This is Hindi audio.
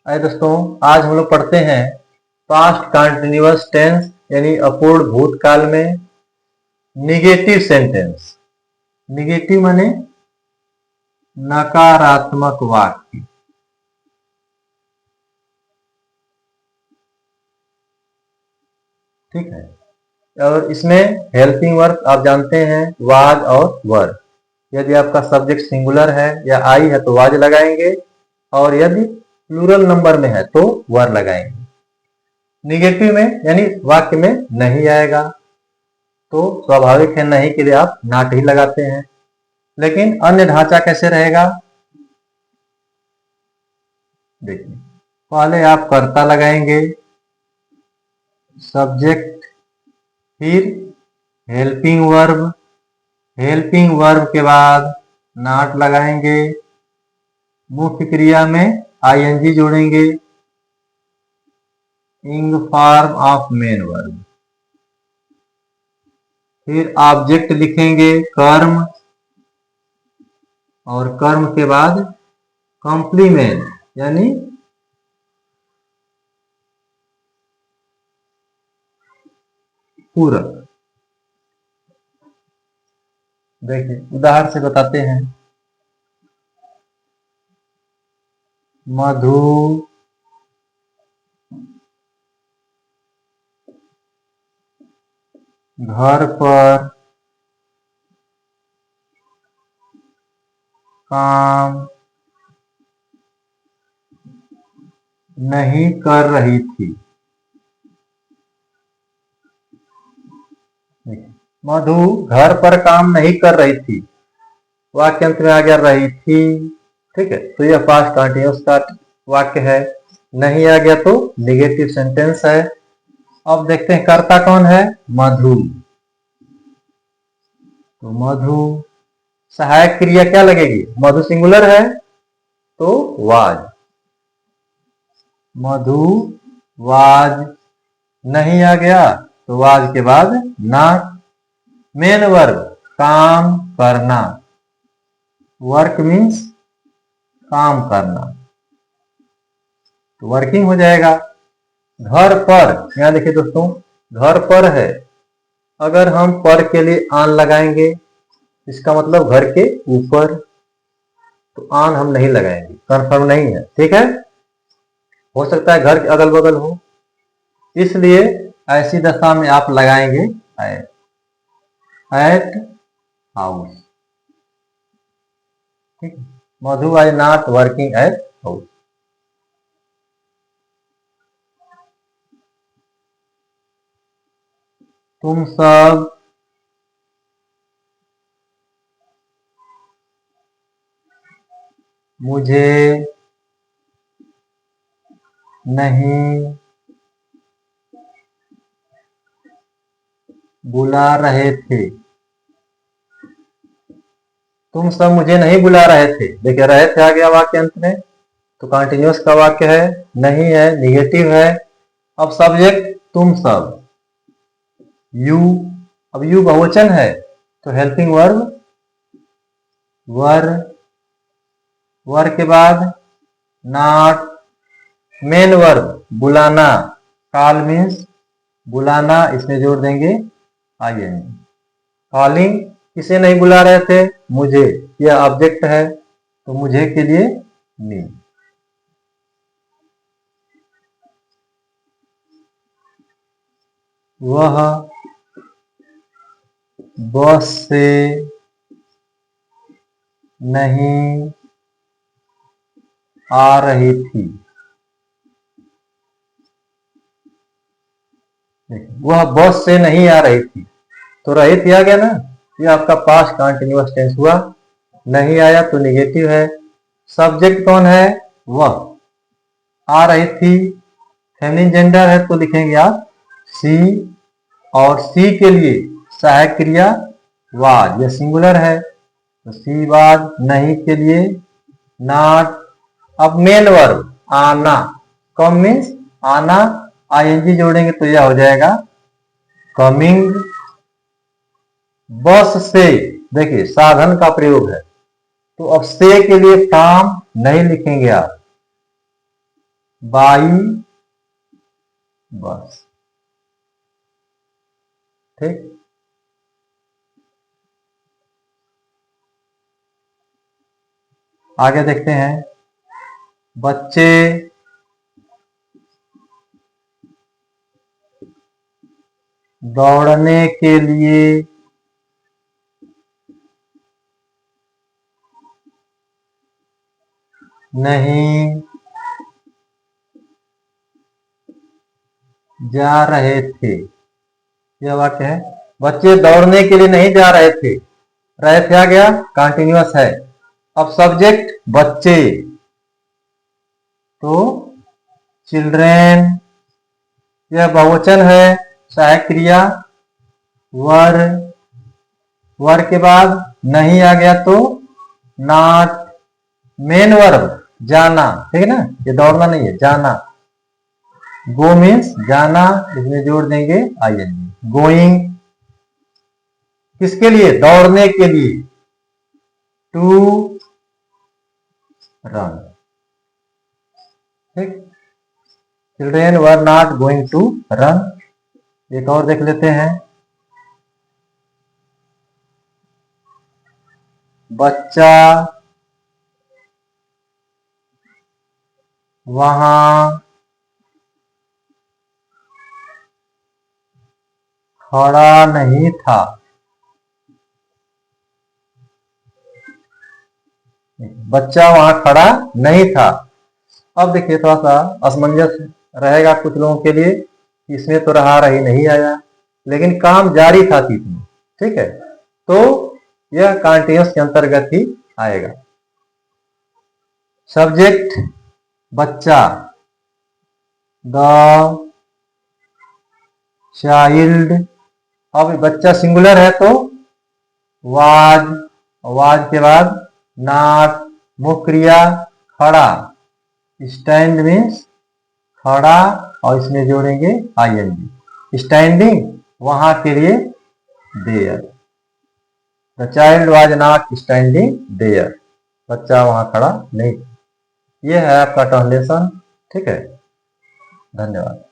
आइए दोस्तों, आज हम लोग पढ़ते हैं पास्ट कंटिन्यूअस टेंस यानी अपूर्ण भूतकाल में निगेटिव सेंटेंस। निगेटिव माने नकारात्मक वाक्य। ठीक है। और इसमें हेल्पिंग वर्ब आप जानते हैं, वाज और वर। यदि आपका सब्जेक्ट सिंगुलर है या आई है तो वाज लगाएंगे, और यदि प्लूरल नंबर में है तो वर लगाएंगे। निगेटिव में यानी वाक्य में नहीं आएगा तो स्वाभाविक है नहीं के लिए आप नॉट ही लगाते हैं। लेकिन अन्य ढांचा कैसे रहेगा, देखिए। पहले आप कर्ता लगाएंगे, सब्जेक्ट, फिर हेल्पिंग वर्ब, हेल्पिंग वर्ब के बाद नॉट लगाएंगे, मुख्य क्रिया में आईएनजी जोड़ेंगे, इंग फॉर्म ऑफ मेन वर्ब, फिर ऑब्जेक्ट लिखेंगे कर्म, और कर्म के बाद कॉम्प्लीमेंट यानी पूरक। देखिए उदाहरण से बताते हैं। मधु घर पर काम नहीं कर रही थी। मधु घर पर काम नहीं कर रही थी, वाक्य अंत में आ गया रही थी। ठीक है, तो यह पास्ट कंटिन्यूअस का वाक्य है। नहीं आ गया तो निगेटिव सेंटेंस है। अब देखते हैं कर्ता कौन है, मधु। तो मधु, सहायक क्रिया क्या लगेगी, मधु सिंगुलर है तो वाज, मधु वाज। नहीं आ गया तो वाज के बाद नॉट। मेन वर्ब काम करना, वर्क मीन्स काम करना, तो वर्किंग हो जाएगा। घर पर, यहां देखिए दोस्तों, घर पर है, अगर हम पर के लिए आन लगाएंगे इसका मतलब घर के ऊपर, तो आन हम नहीं लगाएंगे, कंफर्म नहीं है। ठीक है, हो सकता है घर के अगल बगल हो, इसलिए ऐसी दशा में आप लगाएंगे एट हाउस। ठीक है, Madhu I not working at house. तुम सब मुझे नहीं बुला रहे थे। तुम सब मुझे नहीं बुला रहे थे, देखिए रहे थे आ गया वाक्य अंत में, तो कंटिन्यूअस का वाक्य है, नहीं है निगेटिव है। अब सब्जेक्ट तुम सब, यू, अब यू बहुवचन है तो हेल्पिंग वर्ब वर, वर के बाद नॉट, मेन वर्ब बुलाना, कॉल मीन्स बुलाना, इसमें जोड़ देंगे आईएनजी। कॉलिंग, किसे नहीं बुला रहे थे, मुझे, यह ऑब्जेक्ट है तो मुझे के लिए मी। वह बस से नहीं आ रही थी। वह बस से नहीं आ रही थी, तो रही थी आ गया ना, ये आपका पास्ट कंटिन्यूअस टेंस हुआ। नहीं आया तो निगेटिव है। सब्जेक्ट कौन है, वह, आ रही थी फेमिनिन जेंडर है तो लिखेंगे आप सी, और सी के लिए सहायक क्रिया वाज, यह सिंगुलर है तो सी वाज। नहीं के लिए नॉट। अब मेन वर्ब आना, कम मीन्स आना, आईएनजी जोड़ेंगे तो यह हो जाएगा कमिंग। बस से, देखिए साधन का प्रयोग है तो अब से के लिए काम नहीं लिखेंगे आप, बाई बस। ठीक, आगे देखते हैं। बच्चे दौड़ने के लिए नहीं जा रहे थे। यह वाक्य है, बच्चे दौड़ने के लिए नहीं जा रहे थे। रहे थे आ गया, कंटिन्यूअस है। अब सब्जेक्ट बच्चे, तो चिल्ड्रेन, यह बहुवचन है, सहायक क्रिया वर, वर के बाद नहीं आ गया तो नॉट, मेन वर्ब जाना, ठीक है ना, ये दौड़ना नहीं है, जाना। गो मीन्स जाना, इसमें जोड़ देंगे आईएनजी। गोइंग किसके लिए, दौड़ने के लिए, टू रन। ठीक, children were not going to run. एक और देख लेते हैं। बच्चा वहां खड़ा नहीं था। बच्चा वहां खड़ा नहीं था। अब देखिए, थोड़ा सा असमंजस रहेगा कुछ लोगों के लिए, इसमें तो रहा रही नहीं आया, लेकिन काम जारी था तीत में। ठीक है, तो यह कंटीन्यूअस के अंतर्गत ही आएगा। सब्जेक्ट बच्चा, द चाइल्ड। अब बच्चा सिंगुलर है तो वाज, वाज के बाद नॉट, मुख्य क्रिया खड़ा, स्टैंड मीन्स खड़ा, और इसमें जोड़ेंगे आईएनजी। स्टैंडिंग वहां के लिए there, the child was not standing there, बच्चा वहां खड़ा नहीं। यह है आपका ट्रांसलेशन। ठीक है, धन्यवाद।